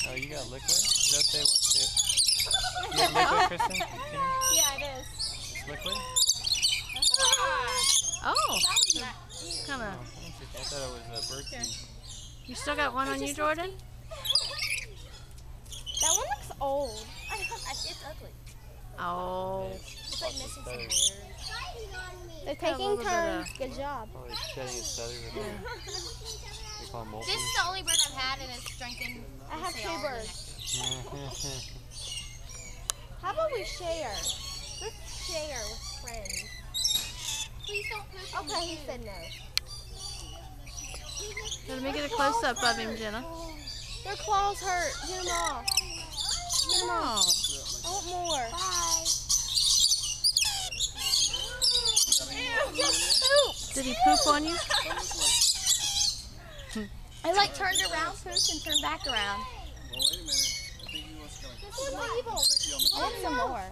Oh, you got liquid? Is that what they want to do? You have liquid, Kristen? Yeah, it is. Liquid? Oh, kind of. I thought it was a bird seed. You still got one on you, Jordan? That one looks old. It's ugly. Oh. It's like missing some feathers. hairs. They're Got a taking little bit turns. Good job. Probably shedding its feathers. They call them This molting. is the only bird I've had, and it's drinking. I have say, two all the birds. nectar. How about we share? Let's share with friends. Please don't push me. Okay, he said no. Let me get a close-up of him, Jenna. Their claws hurt. Get them off. Get them off. I want more. Bye. Just poop. Did he poop on you? I like turned around, pooped, and turned back around. Well, wait a minute. I think he wants to This is evil. I want some more.